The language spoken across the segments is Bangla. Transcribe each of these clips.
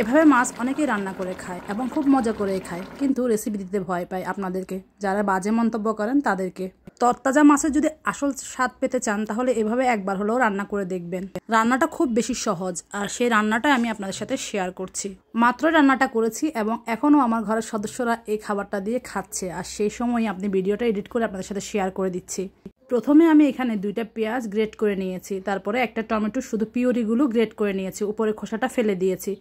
এভাবে মাছ অনেকেই রান্না করে খায় এবং খুব মজা করে খায়, কিন্তু রেসিপি দিতে ভয় পায় আপনাদেরকে, যারা বাজে মন্তব্য করেন তাদেরকে। তরতাজা মাছের যদি আসল স্বাদ পেতে চান তাহলে এভাবে একবার হলেও রান্না করে দেখবেন। রান্নাটা খুব বেশি সহজ, আর সেই রান্নাটাই আমি আপনাদের সাথে শেয়ার করছি। মাত্রই রান্নাটা করেছি এবং এখনও আমার ঘরের সদস্যরা এই খাবারটা দিয়ে খাচ্ছে, আর সেই সময় আপনি ভিডিওটা এডিট করে আপনাদের সাথে শেয়ার করে দিচ্ছি। প্রথমে আমি এখানে 2টা পেঁয়াজ গ্রেট করে নিয়েছি, তারপরে একটা টমেটো শুধু পিওরিগুলো গ্রেট করে নিয়েছি, উপরে খোসাটা ফেলে দিয়েছি।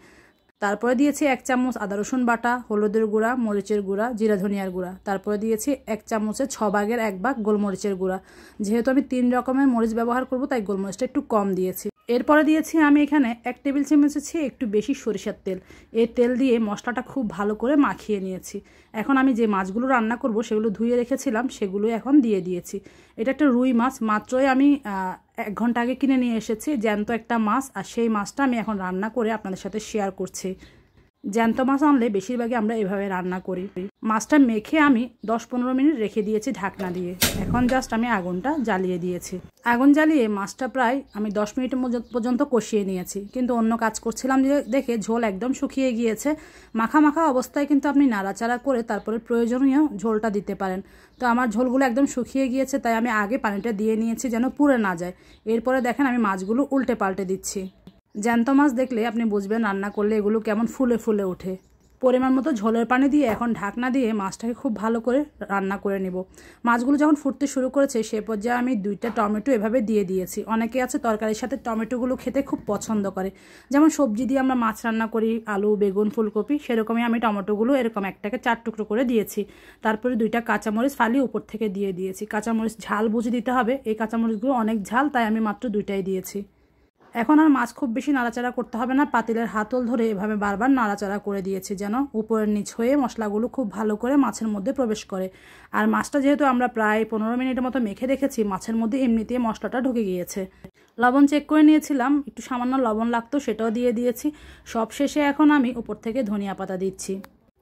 তারপরে দিয়েছি 1 চামচ আদা রসুন বাটা, হলুদের গুঁড়া, মরিচের গুঁড়া, জিরা ধনিয়ার গুঁড়া। তারপরে দিয়েছি 1 চামচের 6 ভাগের 1 ভাগ গোলমরিচের গুঁড়া। যেহেতু আমি 3 রকমের মরিচ ব্যবহার করব তাই গোলমরিচটা একটু কম দিয়েছি। এরপরে দিয়েছি আমি এখানে 1 টেবিল চামচের চেয়ে একটু বেশি সরিষার তেল। এই তেল দিয়ে মশলাটা খুব ভালো করে মাখিয়ে নিয়েছি। এখন আমি যে মাছগুলো রান্না করব সেগুলো ধুয়ে রেখেছিলাম, সেগুলো এখন দিয়ে দিয়েছি। এটা একটা রুই মাছ, মাত্রই আমি 1 ঘন্টা আগে কিনে নিয়ে এসেছি, জ্যান্ত একটা মাছ। আর সেই মাছটা আমি এখন রান্না করে আপনাদের সাথে শেয়ার করছি। জ্যান্ত মাছ আনলে বেশিরভাগই আমরা এভাবে রান্না করি। মাছটা মেখে আমি 10-15 মিনিট রেখে দিয়েছি ঢাকনা দিয়ে। এখন জাস্ট আমি আগুনটা জ্বালিয়ে দিয়েছি। আগুন জ্বালিয়ে মাছটা প্রায় আমি 10 মিনিট পর্যন্ত কষিয়ে নিয়েছি, কিন্তু অন্য কাজ করছিলাম যে দেখে ঝোল একদম শুকিয়ে গিয়েছে। মাখা মাখা অবস্থায় কিন্তু আপনি নাড়াচাড়া করে তারপরে প্রয়োজনীয় ঝোলটা দিতে পারেন। তো আমার ঝোলগুলো একদম শুকিয়ে গিয়েছে, তাই আমি আগে পানিটা দিয়ে নিয়েছি যেন পুড়ে না যায়। এরপরে দেখেন আমি মাছগুলো উল্টে পাল্টে দিচ্ছি। জ্যান্ত মাছ দেখলে আপনি বুঝবেন রান্না করলে এগুলো কেমন ফুলে ফুলে ওঠে। পরিমাণ মতো ঝোলের পানি দিয়ে এখন ঢাকনা দিয়ে মাছটাকে খুব ভালো করে রান্না করে নিব। মাছগুলো যখন ফুটতে শুরু করেছে সে পর্যায়ে আমি 2টা টমেটো এভাবে দিয়ে দিয়েছি। অনেকে আছে তরকারির সাথে টমেটোগুলো খেতে খুব পছন্দ করে, যেমন সবজি দিয়ে আমরা মাছ রান্না করি, আলু, বেগুন, ফুলকপি, সেরকমই আমি টমেটোগুলো এরকম একটাকে 4 টুকরো করে দিয়েছি। তারপরে 2টা কাঁচামরিচ ফালিয়ে উপর থেকে দিয়ে দিয়েছি। কাঁচামরিচ ঝাল বুঝে দিতে হবে, এই কাঁচামরিচগুলো অনেক ঝাল, তাই আমি মাত্র 2টাই দিয়েছি। এখন আর মাছ খুব বেশি নাড়াচাড়া করতে হবে না, পাতিলের হাতল ধরে এভাবে বারবার নাড়াচাড়া করে দিয়েছি যেন উপরের নিচ হয়ে মশলাগুলো খুব ভালো করে মাছের মধ্যে প্রবেশ করে। আর মাছটা যেহেতু আমরা প্রায় 15 মিনিটের মতো মেখে রেখেছি, মাছের মধ্যে এমনিতেই মশলাটা ঢুকে গিয়েছে। লবণ চেক করে নিয়েছিলাম, একটু সামান্য লবণ লাগতো, সেটাও দিয়ে দিয়েছি। সব শেষে এখন আমি উপর থেকে ধনিয়া পাতা দিচ্ছি।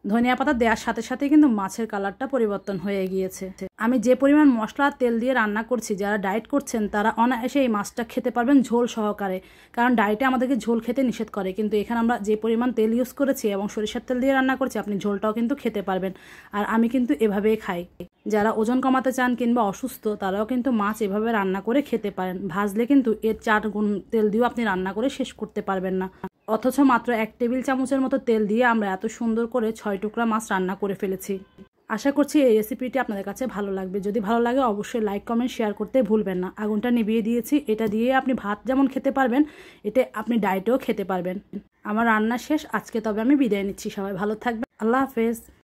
ধনিয়া পাতা দেওয়ার সাথে সাথে কিন্তু মাছের কালারটা পরিবর্তন হয়ে গিয়েছে। আমি যে পরিমাণ মশলা তেল দিয়ে রান্না করছি, যারা ডায়েট করছেন তারা অনায়াসে এই মাছটা খেতে পারবেন ঝোল সহকারে, কারণ ডায়েটে আমাদেরকে ঝোল খেতে নিষেধ করে। কিন্তু এখানে আমরা যে পরিমাণ তেল ইউজ করেছি এবং সরিষার তেল দিয়ে রান্না করছি, আপনি ঝোলটাও কিন্তু খেতে পারবেন। আর আমি কিন্তু এভাবেই খাই। যারা ওজন কমাতে চান কিংবা অসুস্থ, তারাও কিন্তু মাছ এভাবে রান্না করে খেতে পারেন। ভাজলে কিন্তু এর 4 গুণ তেল দিয়েও আপনি রান্না করে শেষ করতে পারবেন না, অথচ মাত্র 1 টেবিল চামচের মতো তেল দিয়ে আমরা এত সুন্দর করে 6 টুকরা মাছ রান্না করে ফেলেছি। আশা করছি এই রেসিপিটি আপনাদের কাছে ভালো লাগবে। যদি ভালো লাগে অবশ্যই লাইক, কমেন্ট, শেয়ার করতে ভুলবেন না। আগুনটা নিভিয়ে দিয়েছি। এটা দিয়ে আপনি ভাত যেমন খেতে পারবেন, এতে আপনি ডায়েটেও খেতে পারবেন। আমার রান্না শেষ আজকে, তবে আমি বিদায় নিচ্ছি। সবাই ভালো থাকবেন। আল্লাহ হাফেজ।